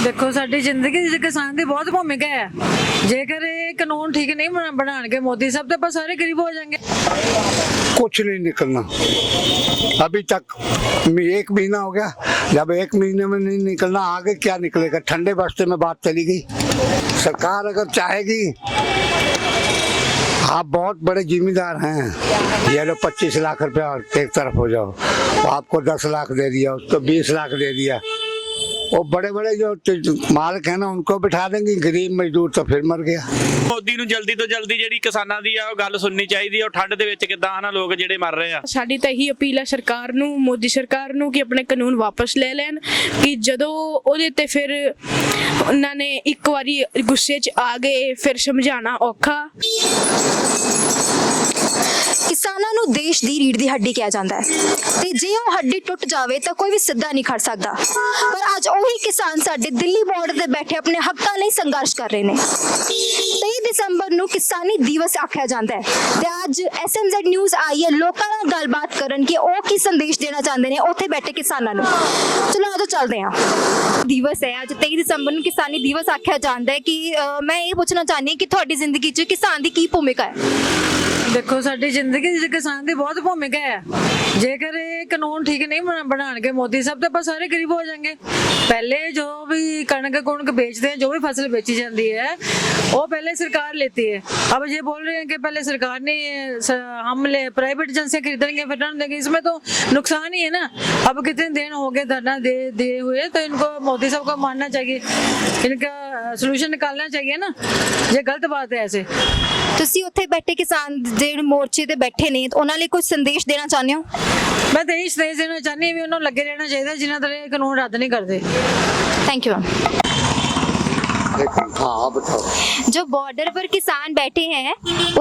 देखो साडी जिंदगी च किसान की बहुत भूमिका है। जेकर ये कानून ठीक नहीं बनाएंगे मोदी साहब तो अपन सारे गरीब हो जाएंगे। कुछ नहीं निकलना अभी तक। 1 महीना हो गया, जब 1 महीने में नहीं निकलना आगे क्या निकलेगा। ठंडे बस्ते में बात चली गई। सरकार अगर चाहेगी, आप बहुत बड़े जिम्मेदार हैं, ये लो 25 लाख रुपया और एक तरफ हो जाओ, आपको 10 लाख दे दिया, उसको 20 लाख दे दिया, वो बड़े बड़े जो मालिक है ना उनको बिठा देंगे, गरीब मजदूर तो फिर मर गया। ਮੋਦੀ ਨੂੰ ਜਲਦੀ ਤੋਂ ਜਲਦੀ ਜਿਹੜੀ ਕਿਸਾਨਾਂ ਦੀ ਆ ਉਹ ਗੱਲ ਸੁਣਨੀ ਚਾਹੀਦੀ ਹੈ। ਉਹ ਠੰਡ ਦੇ ਵਿੱਚ ਕਿੱਦਾਂ ਹਨਾ ਲੋਕ ਜਿਹੜੇ ਮਰ ਰਹੇ ਆ। ਸਾਡੀ ਤਾਂ ਇਹੀ ਅਪੀਲ ਹੈ ਸਰਕਾਰ ਨੂੰ, ਮੋਦੀ ਸਰਕਾਰ ਨੂੰ, ਕਿ ਆਪਣੇ ਕਾਨੂੰਨ ਵਾਪਸ ਲੈ ਲੈਣ। ਕਿ ਜਦੋਂ ਉਹਦੇ ਤੇ ਫਿਰ ਉਹਨਾਂ ਨੇ ਇੱਕ ਵਾਰੀ ਗੁੱਸੇ 'ਚ ਆ ਗਏ ਫਿਰ ਸਮਝਾਉਣਾ ਔਖਾ। किसानों ਨੂੰ देश ਦੀ ਰੀੜ ਦੀ ਹੱਡੀ ਕਿਹਾ ਜਾਂਦਾ ਹੈ ਤੇ ਜੇ ਉਹ ਹੱਡੀ ਟੁੱਟ ਜਾਵੇ ਤਾਂ ਕੋਈ ਵੀ ਸਿੱਧਾ ਨਹੀਂ ਖੜ ਸਕਦਾ। ਪਰ ਅੱਜ ਉਹੀ ਕਿਸਾਨ ਸਾਡੇ ਦਿੱਲੀ ਬਾਰਡਰ ਤੇ ਬੈਠੇ ਆਪਣੇ ਹੱਕਾਂ ਲਈ ਸੰਘਰਸ਼ ਕਰ ਰਹੇ ਨੇ। 23 ਦਸੰਬਰ ਨੂੰ ਕਿਸਾਨੀ ਦਿਵਸ ਆਖਿਆ ਜਾਂਦਾ ਹੈ ਤੇ ਅੱਜ SMZ ਨਿਊਜ਼ ਆਈ ਹੈ ਲੋਕਾਂ ਨਾਲ ਗੱਲਬਾਤ ਕਰਨ ਕਿ ਉਹ ਕੀ ਸੰਦੇਸ਼ ਦੇਣਾ ਚਾਹੁੰਦੇ ਨੇ ਉੱਥੇ ਬੈਠੇ ਕਿਸਾਨਾਂ ਨੂੰ। ਚਲੋ ਆਜੋ ਚੱਲਦੇ ਹਾਂ। ਦਿਵਸ ਹੈ ਅੱਜ 23 ਦਸੰਬਰ ਨੂੰ ਕਿਸਾਨੀ ਦਿਵਸ ਆਖਿਆ ਜਾਂਦਾ ਹੈ ਕਿ ਮੈਂ ਇਹ ਪੁੱਛਣਾ ਚਾਹੁੰਦੀ ਹਾਂ ਕਿ ਤੁਹਾਡੀ ਜ਼ਿੰਦਗੀ 'ਚ ਕਿਸਾਨ ਦੀ ਕੀ ਭੂਮਿਕਾ ਹੈ। देखो साडी जिंदगी च किसान की बहुत भूमिका है। जेकर ये कानून ठीक नहीं बनाएंगे मोदी साहब तो अपन सारे गरीब हो जाएंगे। पहले जो भी कणक बेचते हैं, जो भी फसल बेची जाती है वो पहले सरकार लेती है। अब ये बोल रहे हैं कि पहले सरकार ने हम प्राइवेट एजेंसियां खरीदेंगे फिर देंगे, इसमें तो नुकसान ही है ना। अब कितने दिन हो गए धरना दे हुए, तो इनको मोदी साहब को मानना चाहिए, इनका सोल्यूशन निकालना चाहिए ना। ये गलत बात है ऐसे। ਤੁਸੀਂ ਉੱਥੇ ਬੈਠੇ ਕਿਸਾਨ ਜਿਹੜੇ ਮੋਰਚੇ ਤੇ ਬੈਠੇ ਨੇ ਉਹਨਾਂ ਲਈ ਕੋਈ ਸੰਦੇਸ਼ ਦੇਣਾ ਚਾਹੁੰਦੇ ਹੋ? मैं तो यही संदेश देना चाहती हूँ भी उन्होंने लगे रहना चाहिए जिन्हें तरह कानून रद्द नहीं करते। Thank you ma'am. हाँ बताओ। जो बॉर्डर पर किसान बैठे हैं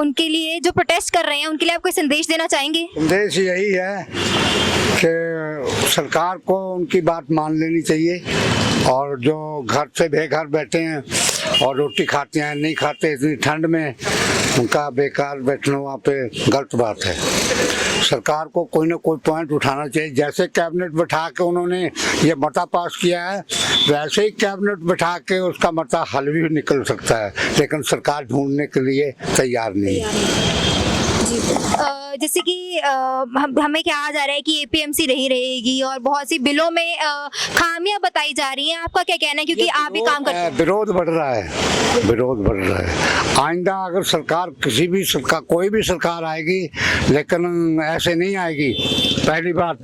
उनके लिए, जो प्रोटेस्ट कर रहे हैं उनके लिए आप कोई संदेश देना चाहेंगे? संदेश यही है कि सरकार को उनकी बात मान लेनी चाहिए, और जो घर से बेघर बैठे हैं और रोटी खाते हैं नहीं खाते इतनी ठंड में, उनका बेकार बैठना वहाँ पे गलत बात है। सरकार को कोई ना कोई पॉइंट उठाना चाहिए। जैसे कैबिनेट बैठा के उन्होंने ये मता पास किया है, वैसे ही कैबिनेट बैठा के उसका मता हल भी निकल सकता है, लेकिन सरकार ढूंढने के लिए तैयार नहीं है। जैसे कि हमें कहा जा रहा है कि APMC नहीं रहेगी और बहुत सी बिलों में खामियां बताई जा रही हैं, आपका क्या कहना है? क्योंकि आप भी काम करते हैं। विरोध बढ़ रहा है, विरोध बढ़ रहा है। आइंदा अगर सरकार किसी भी सरकार, कोई भी सरकार आएगी, लेकिन ऐसे नहीं आएगी। पहली बात,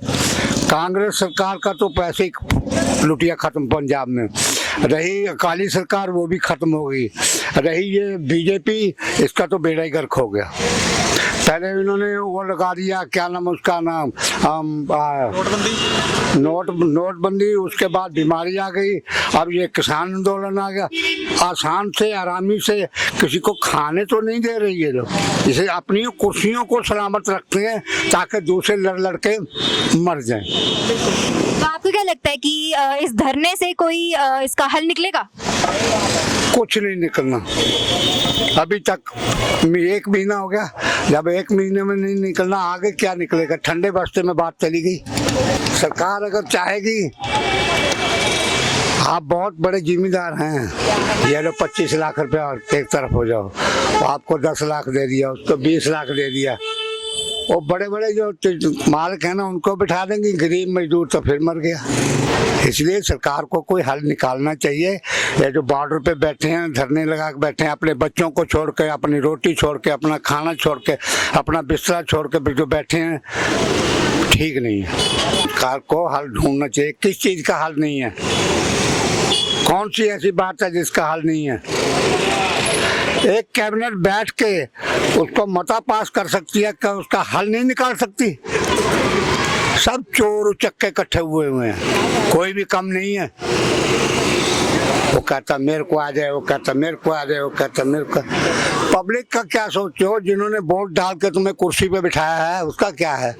कांग्रेस सरकार का तो पैसे ही लुटिया खत्म पंजाब में, रही अकाली सरकार वो भी खत्म हो गई, रही ये BJP, इसका तो बेड़ा ही गर्क हो गया। पहले इन्होंने वो लगा दिया, क्या नाम उसका नाम, नोटबंदी, उसके बाद बीमारी आ गई, अब ये किसान आंदोलन आ गया। आसान से आरामी से किसी को खाने तो नहीं दे रही है लोग, इसे अपनी कुर्सियों को सलामत रखते हैं ताकि दूसरे लड़ के मर जाएं। तो आपको क्या लगता है कि इस धरने से कोई इसका हल निकलेगा? कुछ नहीं निकलना अभी तक। 1 महीना हो गया, जब 1 महीने में नहीं निकलना आगे क्या निकलेगा। ठंडे बस्ते में बात चली गई। सरकार अगर चाहेगी, आप बहुत बड़े जिम्मेदार हैं, ये लो 25 लाख रुपया और एक तरफ हो जाओ, आपको 10 लाख दे दिया, उसको 20 लाख दे दिया, वो बड़े बड़े जो मालिक है ना उनको बिठा देंगे, गरीब मजदूर तो फिर मर गया। इसलिए सरकार को कोई हल निकालना चाहिए। ये जो बॉर्डर पे बैठे हैं, धरने लगा के बैठे हैं, अपने बच्चों को छोड़ के, अपनी रोटी छोड़ के, अपना खाना छोड़ के, अपना बिस्तरा छोड़ के जो बैठे हैं, ठीक नहीं है। सरकार को हल ढूंढना चाहिए। किस चीज़ का हल नहीं है? कौन सी ऐसी बात है जिसका हल नहीं है? एक कैबिनेट बैठ के उसको मता पास कर सकती है, क्या उसका हल नहीं निकाल सकती? सब चोर उचक्के इकट्ठे हुए हैं, कोई भी कम नहीं है। वो कहता मेरे को आ जाए, वो कहता मेरे को आ जाए, वो कहता मेरे को। पब्लिक का क्या सोचो? जिन्होंने वोट डाल के तुम्हें कुर्सी पे बिठाया है उसका क्या है?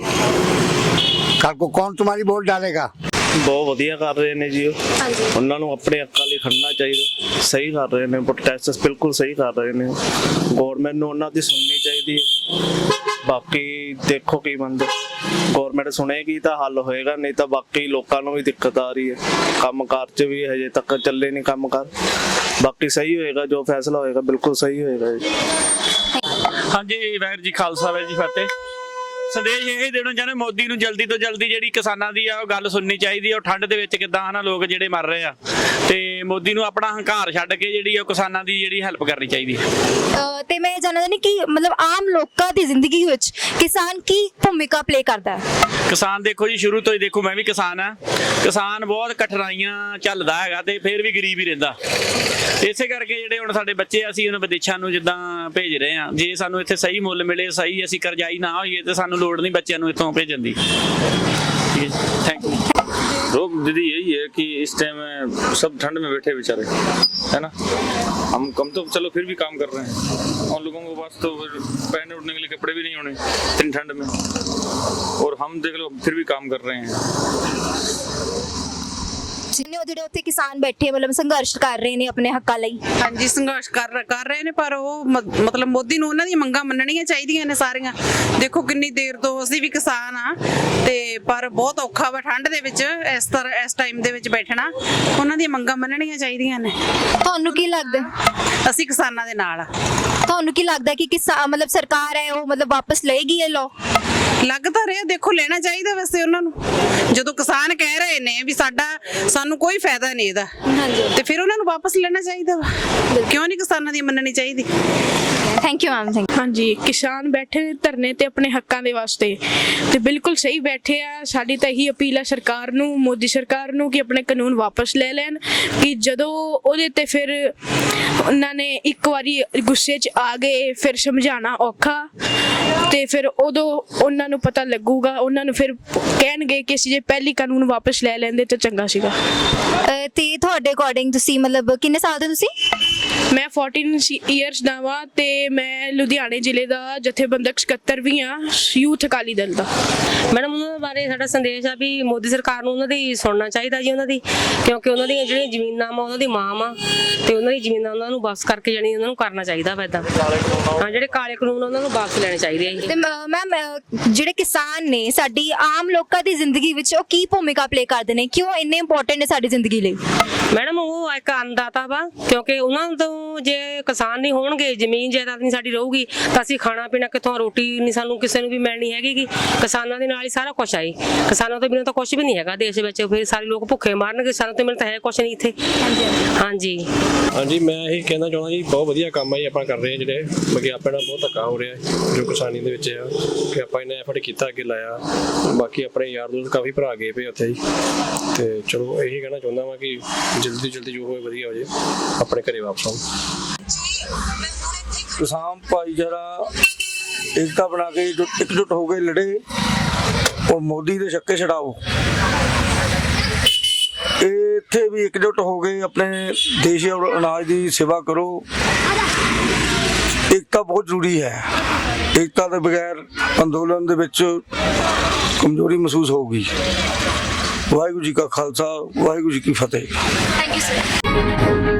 कल को कौन तुम्हारी वोट डालेगा? ਬਹੁਤ ਵਧੀਆ ਕਰ ਰਹੇ ਨੇ ਜੀ ਉਹਨਾਂ ਨੂੰ ਆਪਣੇ ਹੱਕਾਂ ਲਈ ਖੜਨਾ ਚਾਹੀਦਾ। ਸਹੀ ਕਰ ਰਹੇ ਨੇ, ਪ੍ਰੋਟੈਸਟ ਬਿਲਕੁਲ ਸਹੀ ਕਰ ਰਹੇ ਨੇ। ਗਵਰਨਮੈਂਟ ਨੂੰ ਉਹਨਾਂ ਦੀ ਸੁਣਨੀ ਚਾਹੀਦੀ ਹੈ। ਬਾਕੀ ਦੇਖੋ ਕੀ ਬੰਦੇ ਗਵਰਨਮੈਂਟ ਸੁਣੇਗੀ ਤਾਂ ਹੱਲ ਹੋਏਗਾ, ਨਹੀਂ ਤਾਂ ਬਾਕੀ ਲੋਕਾਂ ਨੂੰ ਵੀ ਦਿੱਕਤ ਆ ਰਹੀ ਹੈ। ਕੰਮਕਾਰ 'ਚ ਵੀ ਹਜੇ ਤੱਕ ਚੱਲੇ ਨਹੀਂ ਕੰਮਕਾਰ। ਬਾਕੀ ਸਹੀ ਹੋਏਗਾ, ਜੋ ਫੈਸਲਾ ਹੋਏਗਾ ਬਿਲਕੁਲ ਸਹੀ ਹੋਏਗਾ ਜੀ। ਹਾਂਜੀ, ਵਾਹਿਗੁਰੂ ਜੀ ਖਾਲਸਾ, ਵਾਹਿਗੁਰੂ ਜੀ ਫਤਿਹ। ਸੰਦੇਸ਼ ਇਹ ਦੇਣਾ ਚਾਹੁੰਦੇ ਮੋਦੀ ਨੂੰ ਜਲਦੀ ਤੋਂ ਜਲਦੀ ਜਿਹੜੀ ਕਿਸਾਨਾਂ ਦੀ ਆ ਉਹ ਗੱਲ ਸੁਣਨੀ ਚਾਹੀਦੀ ਆ। ਉਹ ਠੰਡ ਦੇ ਵਿੱਚ ਕਿੱਦਾਂ ਹਨਾ ਲੋਕ ਜਿਹੜੇ ਮਰ ਰਹੇ ਆ, ਤੇ ਮੋਦੀ ਨੂੰ ਆਪਣਾ ਹੰਕਾਰ ਛੱਡ ਕੇ ਜਿਹੜੀ ਉਹ ਕਿਸਾਨਾਂ ਦੀ ਜਿਹੜੀ ਹੈਲਪ ਕਰਨੀ ਚਾਹੀਦੀ ਹੈ। ਤੇ ਮੈਂ ਜਾਣਨਾ ਚਾਹੁੰਦੀ ਕਿ ਮਤਲਬ ਆਮ ਲੋਕਾਂ ਦੀ ਜ਼ਿੰਦਗੀ ਵਿੱਚ ਕਿਸਾਨ ਕੀ ਭੂਮਿਕਾ ਪਲੇ ਕਰਦਾ ਹੈ? ਕਿਸਾਨ ਦੇਖੋ ਜੀ, ਸ਼ੁਰੂ ਤੋਂ ਹੀ ਦੇਖੋ, ਮੈਂ ਵੀ ਕਿਸਾਨ ਆ। ਕਿਸਾਨ ਬਹੁਤ ਕਠਿਨਾਈਆਂ ਝੱਲਦਾ ਹੈਗਾ ਤੇ ਫਿਰ ਵੀ ਗਰੀਬ ਹੀ ਰਹਿੰਦਾ। ਇਸੇ ਕਰਕੇ ਜਿਹੜੇ ਹੁਣ ਸਾਡੇ ਬੱਚੇ ਆ, ਅਸੀਂ ਉਹਨਾਂ ਵਿਦੇਸ਼ਾਂ ਨੂੰ ਜਿੱਦਾਂ ਭੇਜ ਰਹੇ ਆ। ਜੇ ਸਾਨੂੰ ਇੱਥੇ ਸਹੀ ਮੁੱਲ ਮਿਲੇ, ਸਹੀ ਅਸੀਂ ਕਰਜ਼ਾਈ ਨਾ ਹੋਈਏ, ਤੇ ਸਾਨੂੰ ਲੋੜ नहीं बच्चों को इतों भेजन दी। ठीक है, थैंक यू। रोक दीदी यही है कि इस टाइम सब ठंड में बैठे बेचारे, है ना। हम कम तो चलो फिर भी काम कर रहे हैं, उन लोगों के पास तो पहनने उठने के लिए कपड़े भी नहीं होने इतनी ठंड में, और हम देख लो फिर भी काम कर रहे हैं। ਜਿੰਨੇ ਜਿਹੜੇ ਉੱਥੇ ਕਿਸਾਨ ਬੈਠੇ ਮਤਲਬ ਸੰਘਰਸ਼ ਕਰ ਰਹੇ ਨੇ ਆਪਣੇ ਹੱਕਾਂ ਲਈ। ਹਾਂਜੀ, ਸੰਘਰਸ਼ ਕਰ ਰਹੇ ਨੇ, ਪਰ ਉਹ ਮਤਲਬ ਮੋਦੀ ਨੂੰ ਉਹਨਾਂ ਦੀਆਂ ਮੰਗਾਂ ਮੰਨਣੀਆਂ ਚਾਹੀਦੀਆਂ ਨੇ ਸਾਰੀਆਂ। ਦੇਖੋ ਕਿੰਨੀ ਦੇਰ ਤੋਂ ਅਸੀਂ ਵੀ ਕਿਸਾਨ ਆ, ਤੇ ਪਰ ਬਹੁਤ ਔਖਾ ਵਾ ਠੰਡ ਦੇ ਵਿੱਚ ਇਸ ਟਾਈਮ ਦੇ ਵਿੱਚ ਬੈਠਣਾ। ਉਹਨਾਂ ਦੀਆਂ ਮੰਗਾਂ ਮੰਨਣੀਆਂ ਚਾਹੀਦੀਆਂ ਨੇ। ਤੁਹਾਨੂੰ ਕੀ ਲੱਗਦਾ? ਅਸੀਂ ਕਿਸਾਨਾਂ ਦੇ ਨਾਲ ਆ। ਤੁਹਾਨੂੰ ਕੀ ਲੱਗਦਾ ਕਿ ਕਿਸਾਨ ਮਤਲਬ ਸਰਕਾਰ ਹੈ ਉਹ ਮਤਲਬ ਵਾਪਸ ਲਏਗੀ ਇਹ ਲਾਅ? ਲੱਗ ਤਾਂ ਰਿਹਾ, ਦੇਖੋ ਲੈਣਾ ਚਾਹੀਦਾ ਵੈਸੇ ਉਹਨਾਂ ਨੂੰ। ਜਦੋਂ ਕਿਸਾਨ ਕਹਿ ਰਹੇ ਨੇ ਵੀ ਸਾਨੂੰ ਕੋਈ ਫਾਇਦਾ ਨਹੀਂ ਇਹਦਾ, ਤੇ ਫਿਰ ਉਹਨਾਂ ਨੂੰ ਵਾਪਸ ਲੈਣਾ ਚਾਹੀਦਾ ਵਾ। ਕਿਉਂ ਨਹੀਂ ਕਿਸਾਨਾਂ ਦੀ ਮੰਨਣੀ ਚਾਹੀਦੀ? Thank you ma'am. ਹਾਂਜੀ, ਕਿਸਾਨ ਬੈਠੇ ਨੇ ਧਰਨੇ ਤੇ ਆਪਣੇ ਹੱਕਾਂ ਦੇ ਵਾਸਤੇ, ਤੇ ਬਿਲਕੁਲ ਸਹੀ ਬੈਠੇ ਆ। ਸਾਡੀ ਤਾਂ ਇਹੀ ਅਪੀਲ ਆ ਸਰਕਾਰ ਨੂੰ, ਮੋਦੀ ਸਰਕਾਰ ਨੂੰ, ਕਿ ਆਪਣੇ ਕਾਨੂੰਨ ਵਾਪਸ ਲੈ ਲੈਣ। ਕਿ ਜਦੋਂ ਉਹਦੇ ਤੇ ਫਿਰ ਉਹਨਾਂ ਨੇ ਇੱਕ ਵਾਰੀ ਗੁੱਸੇ 'ਚ ਆ ਗਏ, ਫਿਰ ਸਮਝਾਉਣਾ ਔਖਾ, ਤੇ ਫਿਰ ਉਦੋਂ ਉਹਨਾਂ ਨੂੰ ਪਤਾ ਲੱਗੂਗਾ। ਉਹਨਾਂ ਨੂੰ ਫਿਰ ਕਹਿਣਗੇ ਕਿ ਅਸੀਂ ਜੇ ਪਹਿਲੀ ਕਾਨੂੰਨ ਵਾਪਸ ਲੈ ਲੈਂਦੇ ਤਾਂ ਚੰਗਾ ਸੀਗਾ। ਤੇ ਤੁਹਾਡੇ ਅਕੋਰਡਿੰਗ ਤੁਸੀਂ ਮਤਲਬ ਕਿੰਨੇ ਸਾਲ ਦੇ ਤੁਸੀਂ? ਮੈਂ 14 ਇਅਰਸ ਦਾ ਵਾਂ, ਤੇ ਮੈਂ ਲੁਧਿਆਣੇ ਜ਼ਿਲ੍ਹੇ ਦਾ ਜਥੇਬੰਦਕ ਸਕੱਤਰ ਵੀ ਹਾਂ ਯੂਥ ਅਕਾਲੀ ਦਲ ਦਾ। ਮੈਡਮ, ਉਹਨਾਂ ਬਾਰੇ ਸਾਡਾ ਸੰਦੇਸ਼ ਆ ਵੀ ਮੋਦੀ ਸਰਕਾਰ ਨੂੰ ਉਹਨਾਂ ਦੀ ਸੁਣਨਾ ਚਾਹੀਦਾ ਜੀ, ਉਹਨਾਂ ਦੀ, ਕਿਉਂਕਿ ਉਹਨਾਂ ਦੀਆਂ ਜਿਹੜੀਆਂ ਜ਼ਮੀਨਾਂ ਵਾ ਉਹਨਾਂ ਦੀ ਮਾਂ ਵਾ, ਤੇ ਉਹਨਾਂ ਦੀ ਜ਼ਮੀਨਾਂ ਉਹਨਾਂ ਨੂੰ ਵਾਪਸ ਕਰਕੇ ਜਾਣੀ ਉਹਨਾਂ ਨੂੰ ਕਰਨਾ ਚਾਹੀਦਾ ਵਾ ਇੱਦਾਂ। ਹਾਂ, ਜਿਹੜੇ ਕਾਲੇ ਕਾਨੂੰਨ ਉਹਨਾਂ ਨੂੰ ਵਾਪਸ ਲੈਣੇ ਚਾਹੀਦੇ ਆ ਜੀ। ਤੇ ਮੈਮ ਜਿਹੜੇ ਕਿਸਾਨ ਨੇ ਸਾਡੀ ਆਮ ਲੋਕਾਂ ਦੀ ਜ਼ਿੰਦਗੀ ਵਿੱਚ ਉਹ ਕੀ ਭੂਮਿਕਾ ਪਲੇ ਕਰਦੇ ਨੇ? ਕਿਉਂ ਇੰਨੇ ਇੰਪੋਰਟੈਂਟ ਨੇ ਸਾਡੀ ਜ਼ਿੰਦਗੀ ਲਈ? ਮੈਡਮ, ਉਹ ਇੱਕ ਅੰਨਦਾਤਾ ਵਾ, ਕਿਉਂਕਿ ਉਹਨਾਂ ਤੋਂ ਜੇ ਕਿਸਾਨ ਨਹੀਂ ਹੋਣਗੇ, ਜ਼ਮੀਨ ਜਾਇਦਾਦ ਨਹੀਂ ਸਾਡੀ ਰਹੂਗੀ, ਤਾਂ ਅਸੀਂ ਖਾਣਾ ਪੀਣਾ ਕਿੱਥੋਂ, ਰੋਟੀ ਨਹੀਂ ਸਾਨੂੰ ਕਿਸੇ ਨੂੰ ਵੀ ਮਿਲਣੀ ਹੈਗੀ। ਕਿਸਾਨਾਂ ਦੇ ਨਾਲ ਹੀ ਸਾਰਾ ਕੁਛ ਆਈ। ਕਿਸਾਨਾਂ ਤੋਂ ਬਿਨਾਂ ਤਾਂ ਕੁਛ ਵੀ ਨਹੀਂ ਹੈਗਾ ਦੇਸ਼ ਵਿੱਚ। ਫਿਰ ਸਾਰੇ ਲੋਕ ਭੁੱਖੇ ਮਾਰਨਗੇ, ਸਾਨੂੰ ਤਾਂ ਮਿਲਦਾ ਹੈ ਕੁਛ ਨਹੀਂ ਇੱਥੇ। ਹਾਂਜੀ ਹਾਂਜੀ, ਮੈਂ ਇਹੀ ਕਹਿਣਾ ਚਾਹੁੰਦਾ ਜੀ, ਬਹੁਤ ਵਧੀਆ ਕੰਮ ਆ ਜੀ ਆਪਾਂ ਕਰ ਰਹੇ ਹਾਂ। ਜਿਹੜੇ ਮਤਲਬ ਆਪਾਂ ਨਾਲ ਬਹੁਤ ਧੱਕਾ ਹੋ ਰਿਹਾ ਜੋ ਕਿਸਾਨੀ ਦੇ ਵਿੱਚ ਆ, ਕਿ ਆਪਾਂ ਇਹਨਾਂ ਐਫਰਟ ਕੀਤਾ, ਅੱਗੇ ਲਾਇਆ। ਬਾਕੀ ਆਪਣੇ ਯਾਰ ਦੋਸਤ ਕਾਫੀ ਭਰਾ ਗਏ ਪਏ ਉੱਥੇ ਜੀ, ਤੇ ਚਲੋ ਇਹੀ ਕਹਿਣਾ ਚਾਹੁੰਦਾ ਵਾਂ ਕਿ ਜਲਦੀ ਤੋਂ ਜਲਦੀ ਜੋ ਹੋਵੇ ਵਧੀਆ ਹੋ ਜਾਏ, ਆਪਣੇ ਘਰੇ ਵਾਪਸ ਆਉਣ। ਕਿਸਾਨ ਭਾਈਚਾਰਾ ਏਕਤਾ ਬਣਾ ਕੇ ਇਕਜੁੱਟ ਹੋ ਕੇ ਲੜੇ, ਔਰ ਮੋਦੀ ਦੇ ਛੱਕੇ ਛਡਾਓ। ਇੱਥੇ ਵੀ ਇਕਜੁੱਟ ਹੋ ਕੇ ਆਪਣੇ ਦੇਸ਼ ਔਰ ਅਨਾਜ ਦੀ ਸੇਵਾ ਕਰੋ। ਏਕਤਾ ਬਹੁਤ ਜ਼ਰੂਰੀ ਹੈ। ਏਕਤਾ ਦੇ ਬਗੈਰ ਅੰਦੋਲਨ ਦੇ ਵਿੱਚ ਕਮਜ਼ੋਰੀ ਮਹਿਸੂਸ ਹੋਊਗੀ। ਵਾਹਿਗੁਰੂ ਜੀ ਕਾ ਖਾਲਸਾ, ਵਾਹਿਗੁਰੂ ਜੀ ਕੀ ਫਤਿਹ। Thank you sir.